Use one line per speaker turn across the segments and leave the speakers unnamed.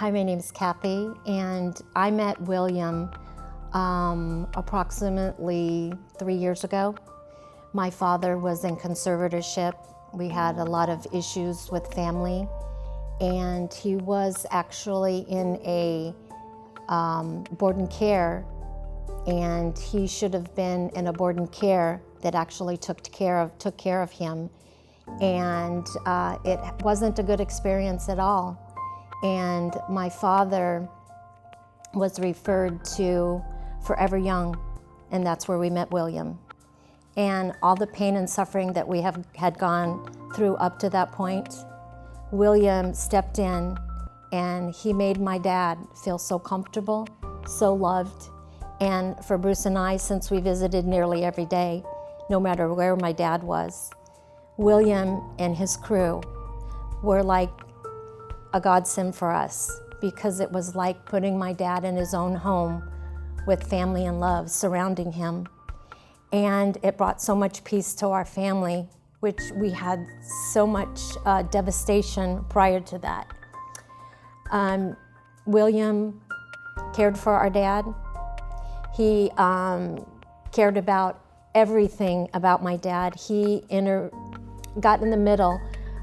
Hi, my name is Kathy, and I met William approximately 3 years ago. My father was in conservatorship. We had a lot of issues with family, and he was actually in a board and care, and he should have been in a board and care that actually took care of him, and it wasn't a good experience at all. And my father was referred to Forever Young, and that's where we met William. And all the pain and suffering that we had gone through up to that point, William stepped in and he made my dad feel so comfortable, so loved. And for Bruce and I, since we visited nearly every day, no matter where my dad was, William and his crew were like a godsend for us, because it was like putting my dad in his own home with family and love surrounding him. And it brought so much peace to our family, which we had so much devastation prior to that. William cared for our dad. He cared about everything about my dad. He got in the middle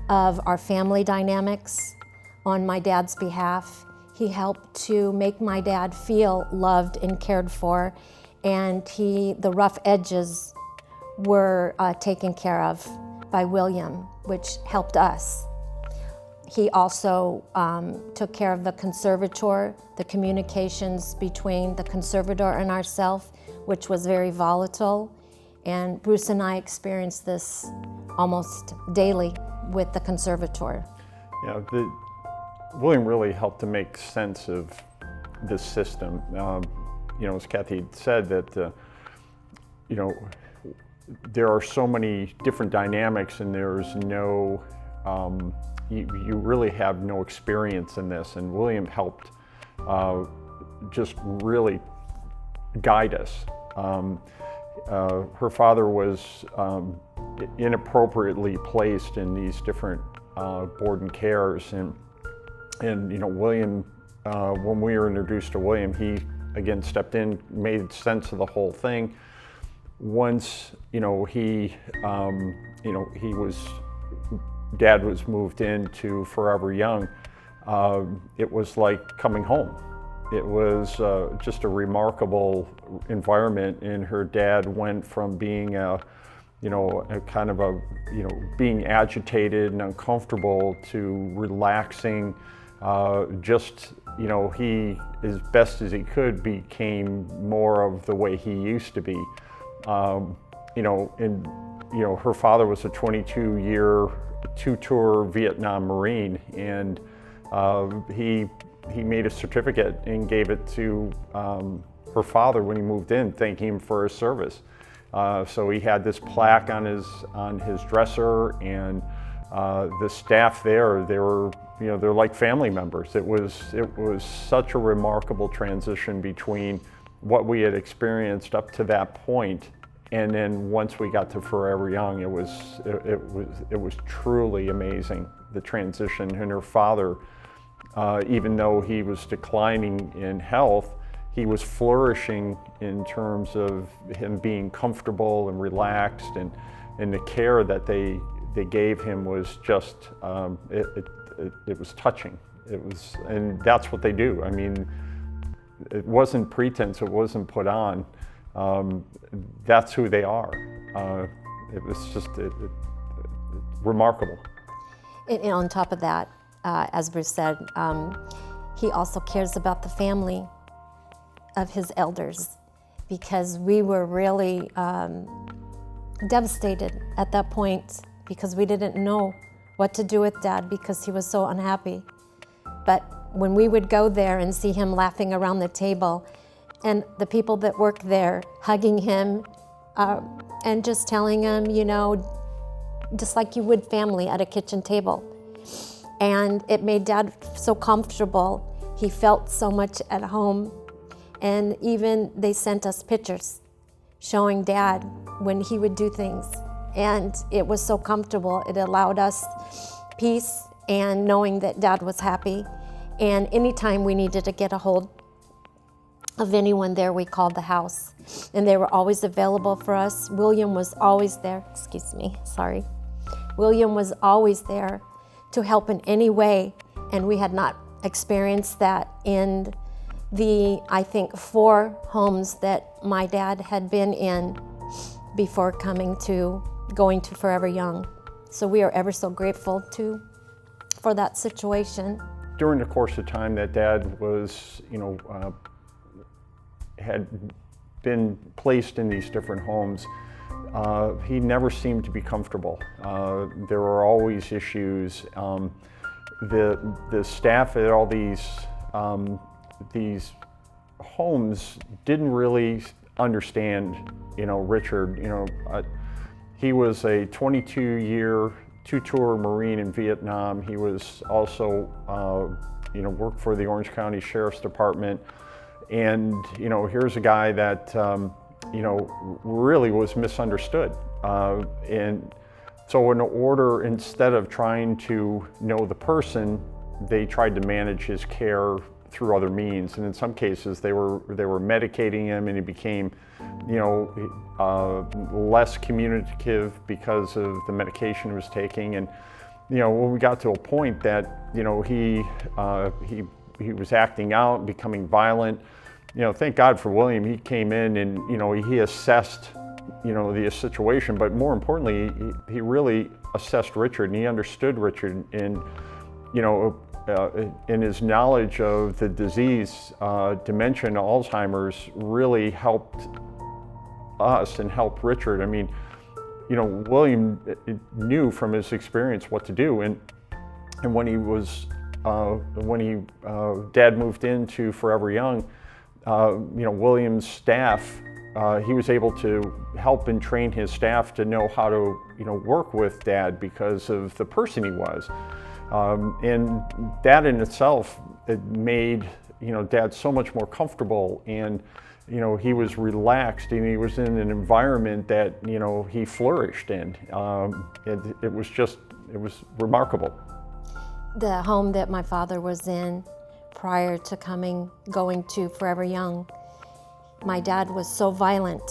of our family dynamics on my dad's behalf. He helped to make my dad feel loved and cared for, and the rough edges were taken care of by William, which helped us. He also took care of the conservator, the communications between the conservator and ourselves, which was very volatile. And Bruce and I experienced this almost daily with the conservator.
Yeah, William really helped to make sense of this system. As Kathy said, that there are so many different dynamics, and there's no, you really have no experience in this. And William helped just really guide us. Her father was inappropriately placed in these different board and cares, and William, when we were introduced to William, he again stepped in, made sense of the whole thing. Once Dad was moved into Forever Young, it was like coming home. It was just a remarkable environment, and her dad went from being being agitated and uncomfortable to relaxing. He, as best as he could, became more of the way he used to be. Her father was a 22-year, two-tour Vietnam Marine, and he made a certificate and gave it to her father when he moved in, thanking him for his service. So he had this plaque on his dresser, and the staff there, they're like family members. It was such a remarkable transition between what we had experienced up to that point, and then once we got to Forever Young, it was truly amazing, the transition. And her father, even though he was declining in health, he was flourishing in terms of him being comfortable and relaxed, and the care that they gave him was just, it was touching. And that's what they do. I mean, it wasn't pretense, it wasn't put on. That's who they are. It was just remarkable.
And on top of that, as Bruce said, he also cares about the family of his elders, because we were really devastated at that point, because we didn't know what to do with Dad because he was so unhappy. But when we would go there and see him laughing around the table, and the people that worked there hugging him and just telling him, just like you would family at a kitchen table. And it made Dad so comfortable. He felt so much at home. And even they sent us pictures showing Dad when he would do things. And it was so comfortable. It allowed us peace and knowing that Dad was happy. And anytime we needed to get a hold of anyone there, we called the house. And they were always available for us. William was always there. William was always there to help in any way. And we had not experienced that in the, I think, 4 homes that my dad had been in before going to Forever Young. So we are ever so grateful for that situation.
During the course of time that Dad was, had been placed in these different homes, he never seemed to be comfortable. There were always issues. The staff at all these homes didn't really understand, Richard. He was a 22-year, 2-tour Marine in Vietnam. He was also, worked for the Orange County Sheriff's Department. And, here's a guy that, really was misunderstood. And so in order, instead of trying to know the person, they tried to manage his care through other means. And in some cases, they were medicating him, and he became, less communicative because of the medication he was taking. And, when we got to a point that, he was acting out, becoming violent, thank God for William. He came in and, he assessed, the situation, but more importantly, he really assessed Richard, and he understood Richard, and, in his knowledge of the disease, dementia and Alzheimer's, really helped us and helped Richard. I mean, William knew from his experience what to do, and when Dad moved into Forever Young, William's staff, he was able to help and train his staff to know how to, work with Dad because of the person he was. And that in itself, it made, Dad so much more comfortable, and, he was relaxed, and he was in an environment that, he flourished in. It was remarkable.
The home that my father was in prior to going to Forever Young, my dad was so violent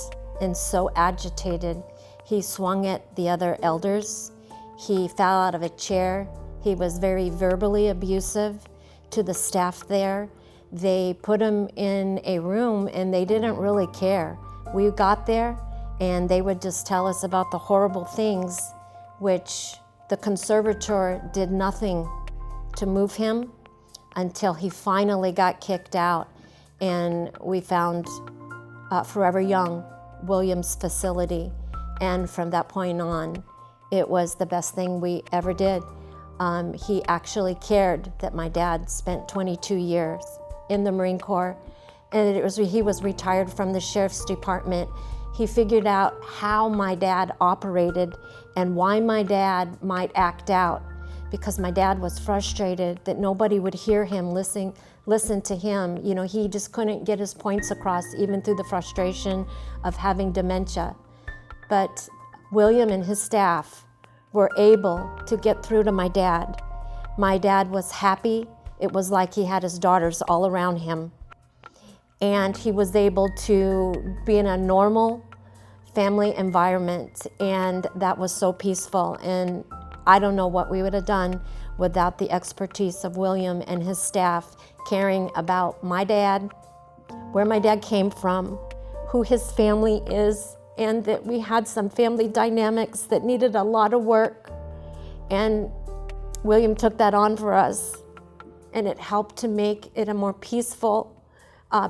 and so agitated. He swung at the other elders. He fell out of a chair. He was very verbally abusive to the staff there. They put him in a room, and they didn't really care. We got there, and they would just tell us about the horrible things, which the conservator did nothing to move him until he finally got kicked out. And we found Forever Young, William's facility. And from that point on, it was the best thing we ever did. He actually cared that my dad spent 22 years in the Marine Corps, and he was retired from the Sheriff's Department. He figured out how my dad operated and why my dad might act out, because my dad was frustrated that nobody would hear him, listen to him. He just couldn't get his points across, even through the frustration of having dementia. But William and his staff were able to get through to my dad. My dad was happy. It was like he had his daughters all around him. And he was able to be in a normal family environment, and that was so peaceful. And I don't know what we would have done without the expertise of William and his staff caring about my dad, where my dad came from, who his family is, and that we had some family dynamics that needed a lot of work. And William took that on for us, and it helped to make it a more peaceful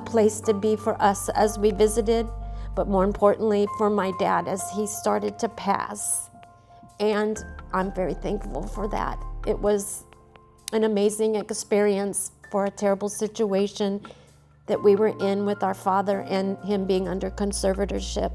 place to be for us as we visited, but more importantly for my dad as he started to pass. And I'm very thankful for that. It was an amazing experience for a terrible situation that we were in with our father and him being under conservatorship.